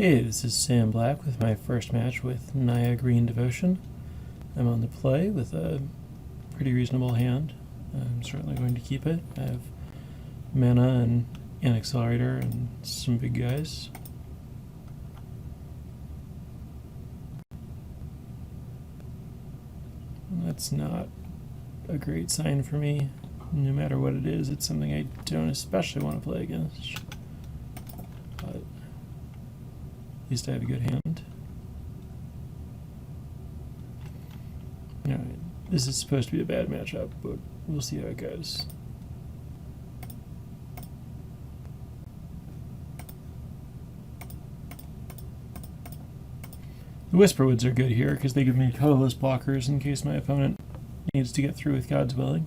Hey, this is Sam Black with my first match with Naya Green Devotion. I'm on the play with a pretty reasonable hand. I'm certainly going to keep it. I have mana and an accelerator and some big guys. That's not a great sign for me. No matter what it is, it's something I don't especially want to play against. But at least I have a good hand. Alright, this is supposed to be a bad matchup, but we'll see how it goes. The Whisperwoods are good here because they give me colorless blockers in case my opponent needs to get through with God's Willing.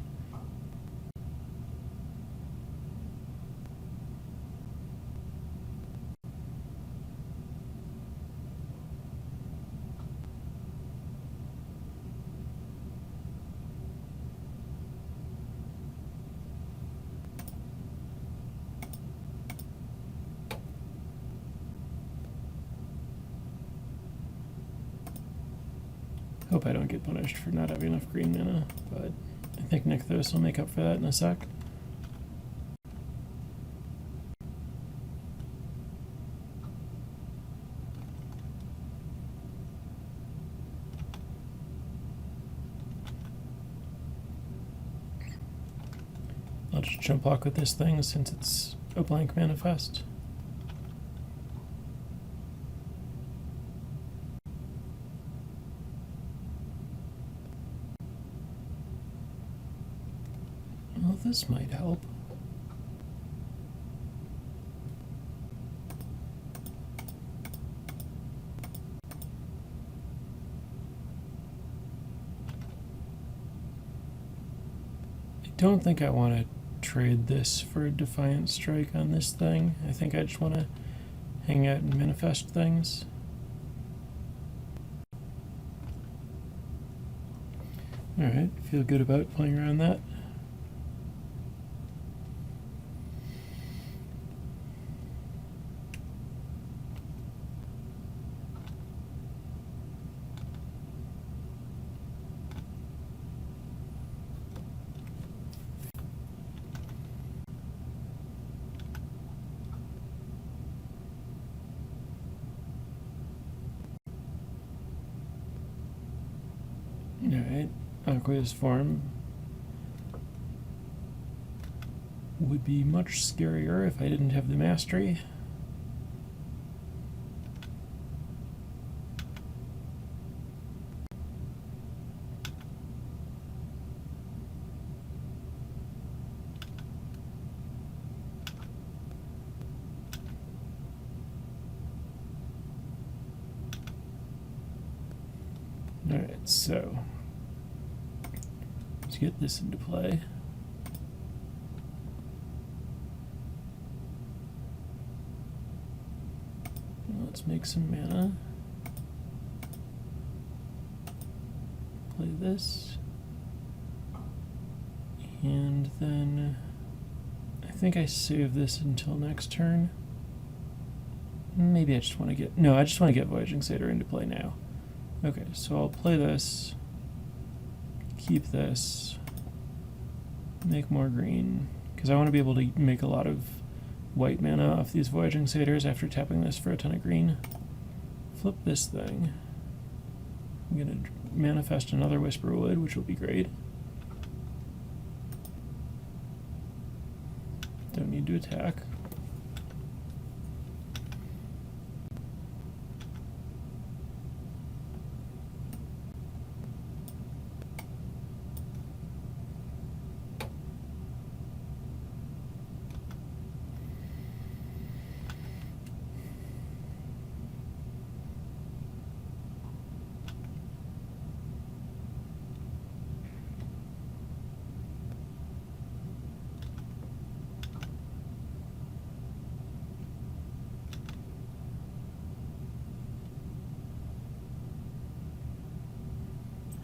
Hope I don't get punished for not having enough green mana, but I think Nykthos will make up for that in a sec. I'll just jump block with this thing since it's a blank manifest. Well, this might help. I don't think I want to trade this for a Defiant Strike on this thing. I think I just want to hang out and manifest things. Alright, feel good about playing around that. Alright, Aqua's form would be much scarier if I didn't have the mastery. Alright, so let's get this into play. Let's make some mana. Play this. And then I think I save this until next turn. Maybe I just want to get... No, I just want to get Voyaging Satyr into play now. Okay, so I'll play this, keep this, make more green, because I want to be able to make a lot of white mana off these Voyaging Satyrs after tapping this for a ton of green. Flip this thing. I'm going to manifest another Whisperwood, which will be great. Don't need to attack.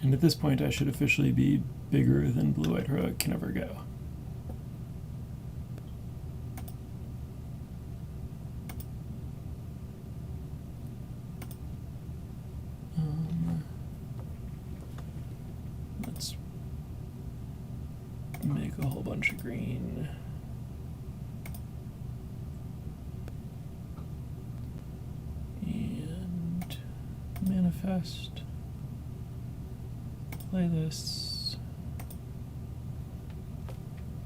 And at this point I should officially be bigger than Blue-White Heroic can ever go. Manifest. Play this.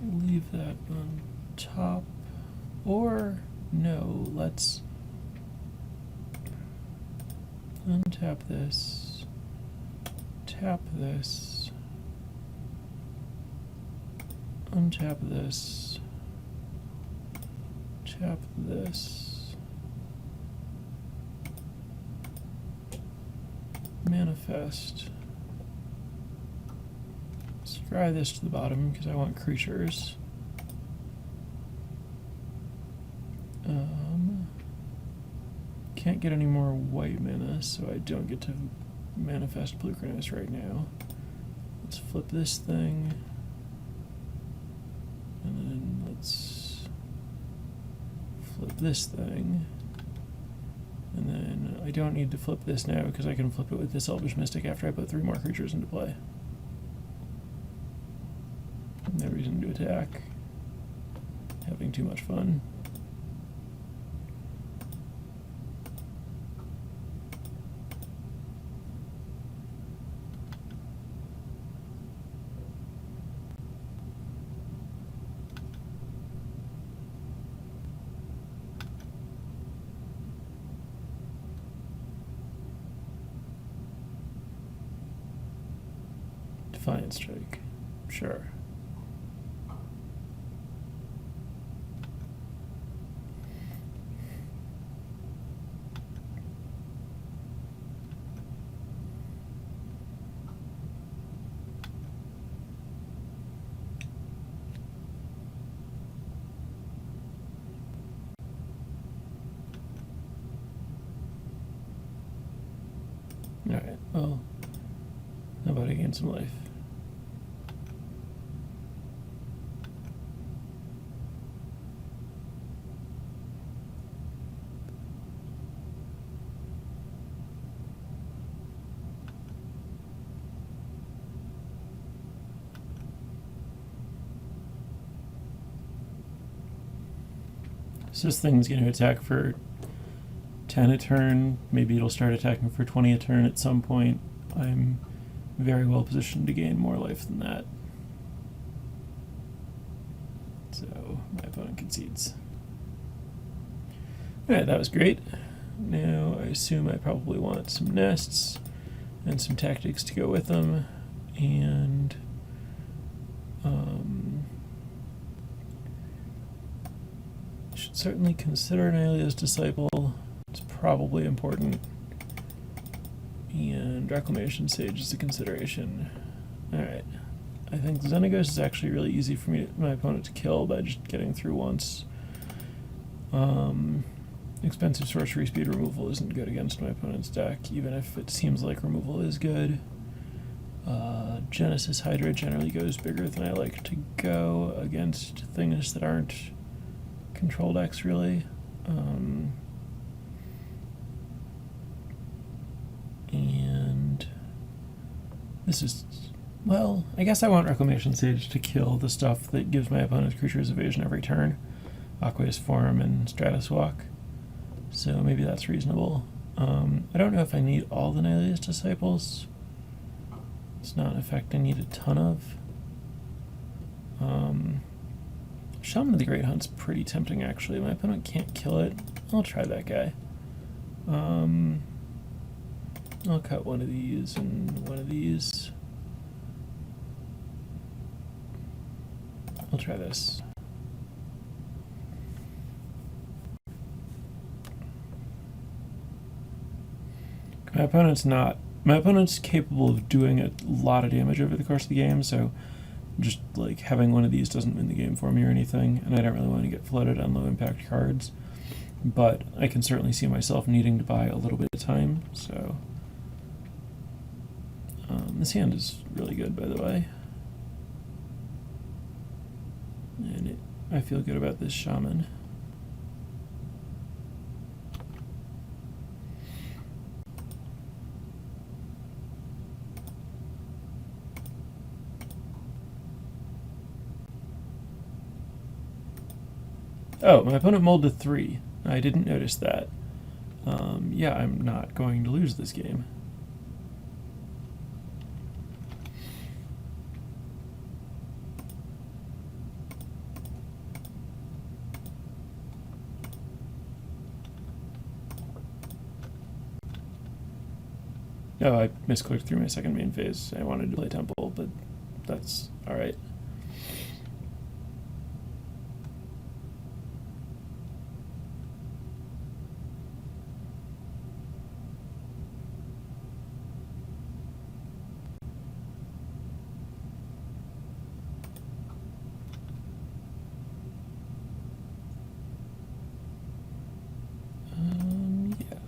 Leave that on top. Or, no, let's untap this. Tap this. Untap this. Tap this. Manifest. Let's dry this to the bottom because I want creatures. Can't get any more white mana, so I don't get to manifest blue Chronos right now. Let's flip this thing. And then let's flip this thing. And then I don't need to flip this now because I can flip it with this Elvish Mystic after I put 3 more creatures into play. No reason to attack. Having too much fun. Defiant Strike. Sure. Alright, well, how about I gain some life? So this thing's going to attack for 10 a turn. Maybe it'll start attacking for 20 a turn at some point. I'm very well positioned to gain more life than that. So my opponent concedes. Alright, that was great. Now I assume I probably want some nests and some tactics to go with them. And should certainly consider an Aylea's Disciple. It's probably important. And Reclamation Sage is a consideration. Alright. I think Xenagos is actually really easy for my opponent to kill by just getting through once. Expensive sorcery speed removal isn't good against my opponent's deck, even if it seems like removal is good. Genesis Hydra generally goes bigger than I like to go against things that aren't control decks, really. And this is, well, I guess I want Reclamation Sage to kill the stuff that gives my opponent's creatures evasion every turn. Aqueous Form and Stratus Walk. So maybe that's reasonable. I don't know if I need all the Aylea's Disciples. It's not an effect I need a ton of. Shaman of the Great Hunt's pretty tempting, actually. My opponent can't kill it. I'll try that guy. I'll cut one of these and one of these. I'll try this. My opponent's capable of doing a lot of damage over the course of the game, so just like having one of these doesn't win the game for me or anything, and I don't really want to get flooded on low impact cards. But I can certainly see myself needing to buy a little bit of time, so this hand is really good, by the way. And I feel good about this Shaman. Oh, my opponent mulled a 3. I didn't notice that. Yeah, I'm not going to lose this game. Oh, I misclicked through my second main phase. I wanted to play Temple, but that's alright. Yeah.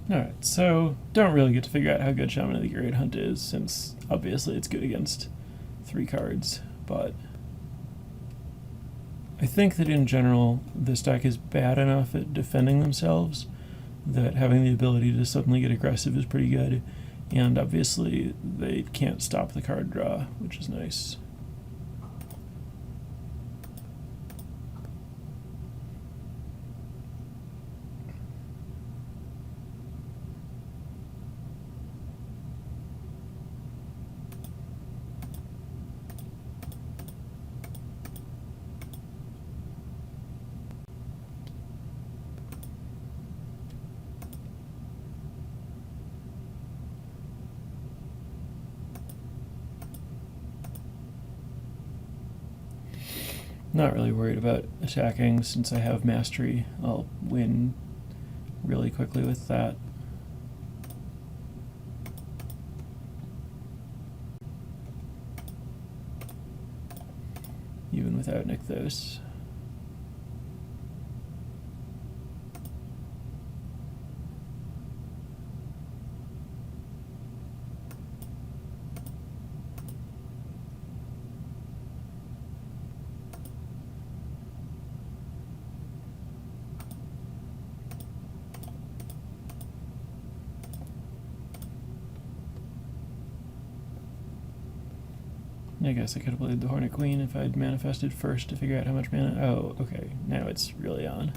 Alright, so don't really get to figure out how good Shaman of the Great Hunt is, since obviously it's good against 3 cards, but I think that in general this deck is bad enough at defending themselves that having the ability to suddenly get aggressive is pretty good, and obviously they can't stop the card draw, which is nice. Not really worried about attacking since I have Mastery. I'll win really quickly with that. Even without Nykthos. I guess I could have played the Hornet Queen if I'd manifested first to figure out how much mana. Oh, okay. Now it's really on.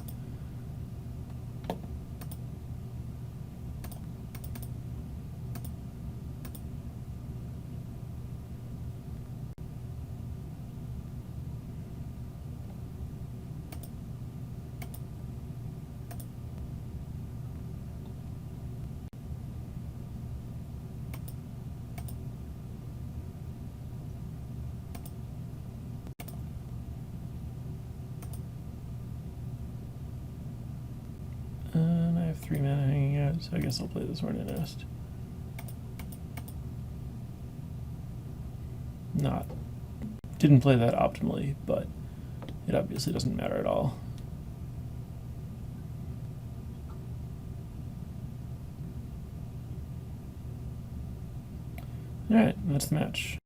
And I have 3 mana hanging out, so I guess I'll play this Hornet Nest. Didn't play that optimally, but it obviously doesn't matter at all. Alright, that's the match.